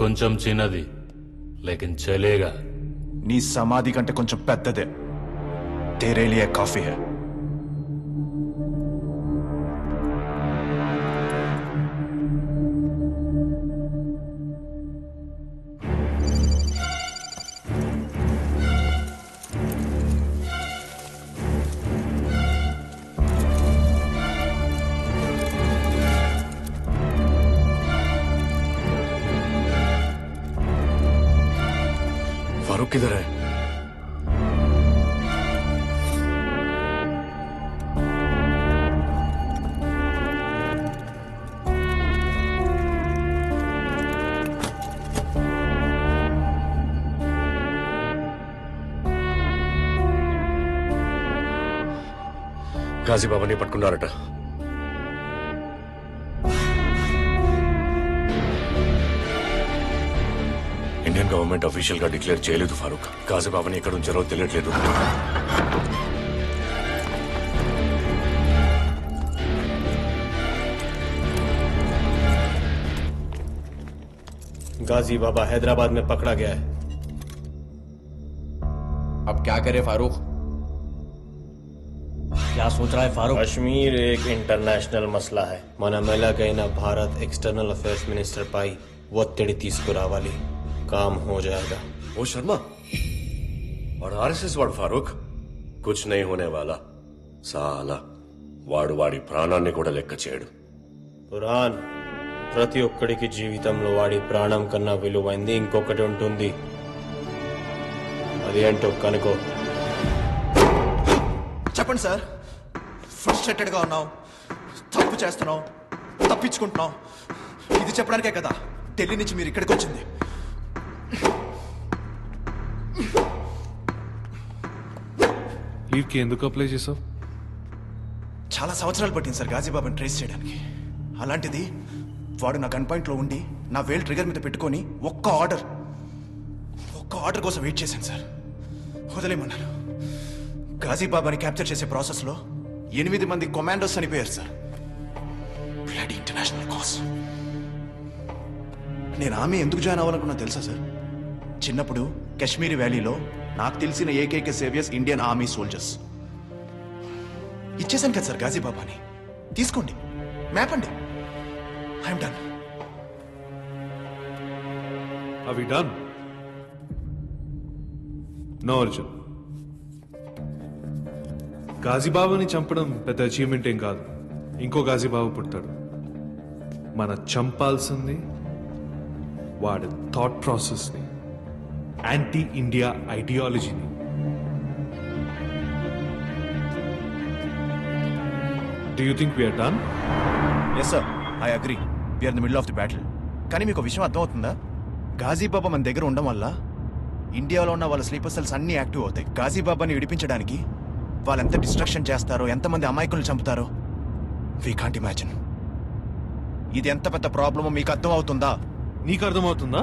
కొంచెం చిన్నది లేకిన్ చలేగా. నీ సమాధి కంటే కొంచెం పెద్దదే. तेरे लिए काफी है. फारूक किधर है? గాజీ బాబాని పట్టుకున్నారట. ఇండియన్ గవర్నమెంట్ అఫీషియల్ గా డిక్లేర్ చేయలేదు ఫారూక్. గాజీ బాబాని ఎక్కడ ఉంచారో తెలియట్లేదు. गाजी बाबा हैदराबाद में पकड़ा गया है. अब क्या करे फारूक? क्या सोच रहा है फारूक? कश्मीर एक इंटरनेशनल मसला है. మన మెల్లగైన భారత్ एक्सटर्नल अफेयर्स मिनिस्टर పై ఒత్తిడి తీసుకురావాలి. काम हो जाएगा. ఓ శర్మ వాడు ఆర్ఎస్ఎస్ వాడు ఫారూక్. కుచ్ నహీ హోనే వాలా సాలా. వాడు వాడి ప్రాణాన్ని కూడా లెక్క చేయడు. పురాణ్, ప్రతి ఒక్కడికి జీవితంలో వాడి ప్రాణం కన్నా విలువైంది ఇంకొకటి ఉంటుంది. అది ఏంటో కనుకో. చెప్పండి సార్. ఫ్రస్ట్రేటెడ్ గా ఉన్నావు, తప్పు చేస్తున్నావు, తప్పించుకుంటున్నావు. ఇది చెప్పడానికే కదా ఢిల్లీ నుంచి మీరు ఇక్కడికి వచ్చింది. లీవ్కి ఎందుకు అప్లై చేసావు? చాలా సంవత్సరాలు పట్టింది సార్ గాజీబాబాని ట్రేస్ చేయడానికి. అలాంటిది వాడు నా గన్ పాయింట్లో ఉండి నా వేల్ ట్రిగర్ మీద పెట్టుకొని ఒక్క ఆర్డర్ కోసం వెయిట్ చేశాను సార్. వదిలేమన్నాను. గాజీబాబాని క్యాప్చర్ చేసే ప్రాసెస్లో 8 మంది కమాండోస్ చనిపోయారు సార్. Bloody international cause. నేను ఆమె ఎందుకు జాయిన్ అవ్వాలనుకున్నా తెలుసా సార్? చిన్నప్పుడు కాశ్మీరీ వ్యాలీలో నాకు తెలిసిన ఏకైక సేవియర్స్ ఇండియన్ ఆర్మీ సోల్జర్స్. ఇచ్చేసాను కదా సార్ గాజీబాబాని. తీసుకోండి, మ్యాప్ అండి. I'm done. అవి డన్? నో అర్జున్, గాజీబాబాని చంపడం పెద్ద అచీవ్మెంట్ ఏం కాదు. ఇంకో గాజీబాబు పుడతాడు. మన చంపాల్సింది వాడి థాట్ ప్రాసెస్ని, యాంటీ ఇండియా ఐడియాలజీని. Do you think we're done? Yes sir, I agree. We're in the middle of the battle. కానీ మీకు విషయం అర్థమవుతుందా? గాజీబాబా మన దగ్గర ఉండడం వల్ల ఇండియాలో ఉన్న వాళ్ళ స్లీపర్ సెల్స్ అన్నీ యాక్టివ్ అవుతాయి. గాజీబాబాని విడిపించడానికి వాళ్ళు ఎంత డిస్ట్రక్షన్ చేస్తారో, ఎంతమంది అమాయకులను చంపుతారో వీ కాంట్ ఇమాజిన్. ఇది ఎంత పెద్ద ప్రాబ్లమో మీకు అర్థం అవుతుందా? నీకు అర్థమవుతుందా?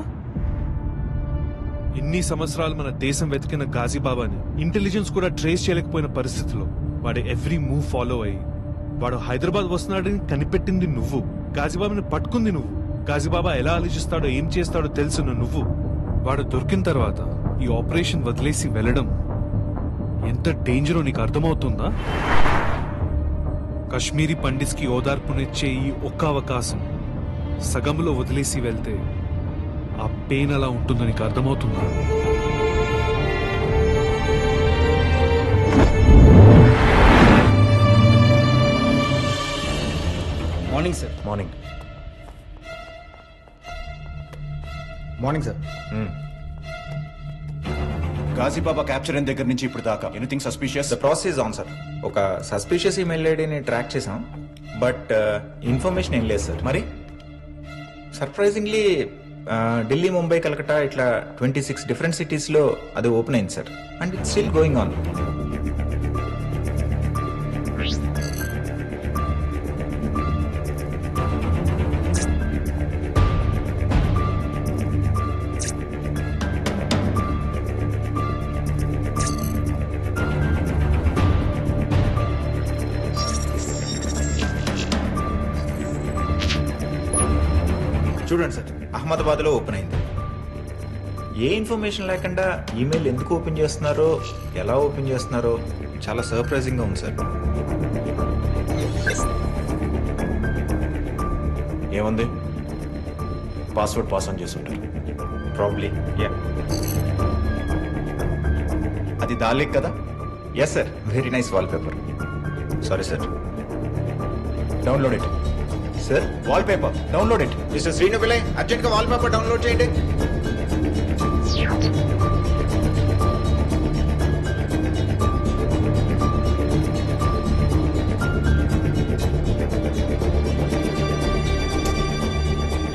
ఇన్ని సంవత్సరాలు మన దేశం వెతికిన గాజీబాబాని ఇంటెలిజెన్స్ కూడా ట్రేస్ చేయలేకపోయిన పరిస్థితిలో వాడి ఎవ్రీ మూవ్ ఫాలో అయ్యి వాడు హైదరాబాద్ వస్తున్నాడని కనిపెట్టింది నువ్వు. గాజీబాబాని పట్టుకుంది నువ్వు. గాజీబాబా ఎలా ఆలోచిస్తాడో, ఏం చేస్తాడో తెలుసున్న నువ్వు. వాడు దొరికిన తర్వాత ఈ ఆపరేషన్ వదిలేసి వెళ్ళడం ఎంత డేంజరో నీకు అర్థమవుతుందా? కశ్మీరీ పండిట్స్ కి ఓదార్పునిచ్చే ఈ ఒక్క అవకాశం సగంలో వదిలేసి వెళ్తే ఆ పెయిన్ అలా ఉంటుందో నీకు అర్థమవుతుందా? Morning sir. Morning. Morning sir. Ghazi Baba capture అయిన దగ్గర నుంచి ఇప్పుడు దాకా anything suspicious? The process is on sir. ఒక సస్పిషియస్ ఈమెయిల్ ఐడిని ట్రాక్ చేసాం, బట్ ఇన్ఫర్మేషన్ ఏం లేదు సార్. మరి సర్ప్రైజింగ్లీ ఢిల్లీ, ముంబై, కలకత్తా ఇట్లా 26 డిఫరెంట్ సిటీస్లో అది ఓపెన్ అయింది sir. And it's still going on. చూడండి సార్, అహ్మదాబాద్లో ఓపెన్ అయింది, ఏ ఇన్ఫర్మేషన్ లేకుండా ఈమెయిల్ ఎందుకు ఓపెన్ చేస్తున్నారో ఎలా ఓపెన్ చేస్తున్నారో చాలా సర్ప్రైజింగ్గా ఉంది సార్. ఏముంది? పాస్వర్డ్ పాస్ ఆన్ చేసి ఉంటారు. Probably yeah. అది దాల్లిక్ కదా? Yes sir, very nice wallpaper. Sorry sir. Download it. Sir wallpaper download it. Mister Srinu Pillai, అర్జెంట్గా వాల్ పేపర్ డౌన్లోడ్ చేయండి.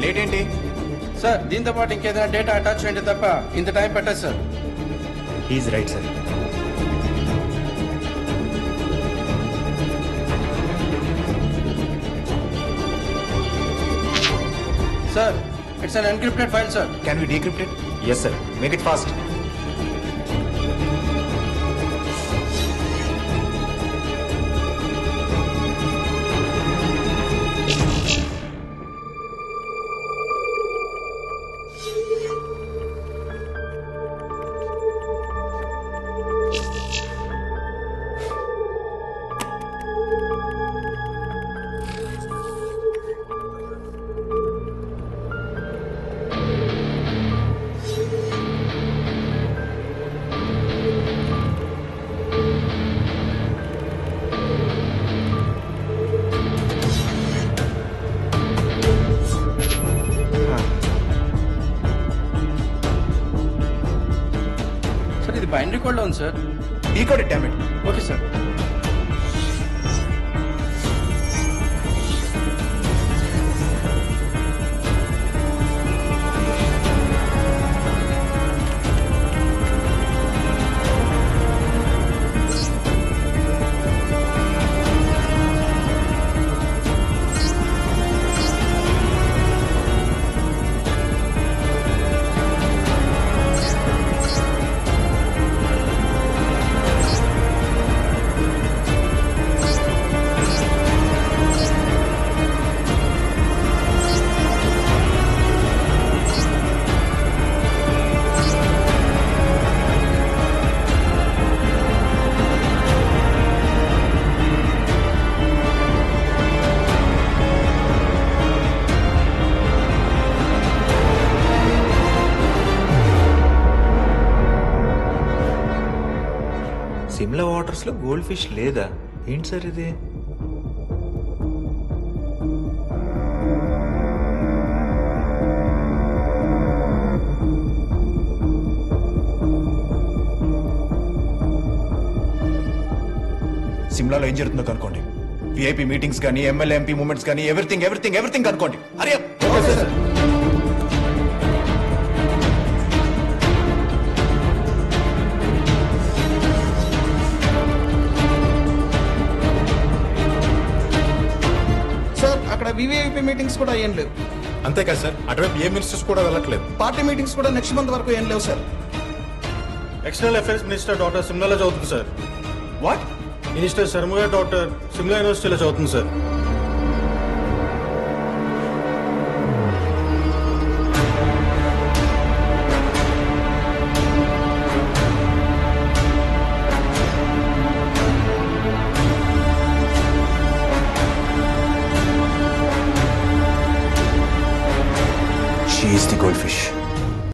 లేట్ ఏంటి? సార్ దీంతో పాటు ఇంకేదైనా డేటా అటాచ్ చేయండి తప్ప ఇంత టైం పెట్టదు sir. Is right sir. Sir it's an encrypted file sir. Can we decrypt it? Yes sir, make it fast. Sir ఇది బైండరీ కోడ్లో ఉంది sir. Decode it, damn it. Okay sir. Shimla వాటర్స్లో goldfish లేదా? ఏంటి sir ఇది? సిమ్లాలో ఏం జరుగుతుందో కనుక్కోండి. విఐపి మీటింగ్స్ కానీ ఎమ్మెల్యే ఎంపీ మూమెంట్స్ కానీ ఎవ్రీథింగ్ ఎవ్రీథింగ్ ఎవ్రీథింగ్ కనుక్కోండి. అరే సార్ అక్కడ వివిఐపి మీటింగ్స్ కూడా ఏం లేవు. అంతేకాదు సార్, అటువైపు ఏ మినిస్టర్స్ కూడా వెళ్ళట్లేదు. పార్టీ మీటింగ్స్ కూడా నెక్స్ట్ మంత్ వరకు ఏం లేవు sir. External affairs minister daughter సిమ్లాలో చదువుతుంది sir. What? Minister Sharma daughter Shimla యూనివర్సిటీలో చదువుతుంది sir. She is the goldfish.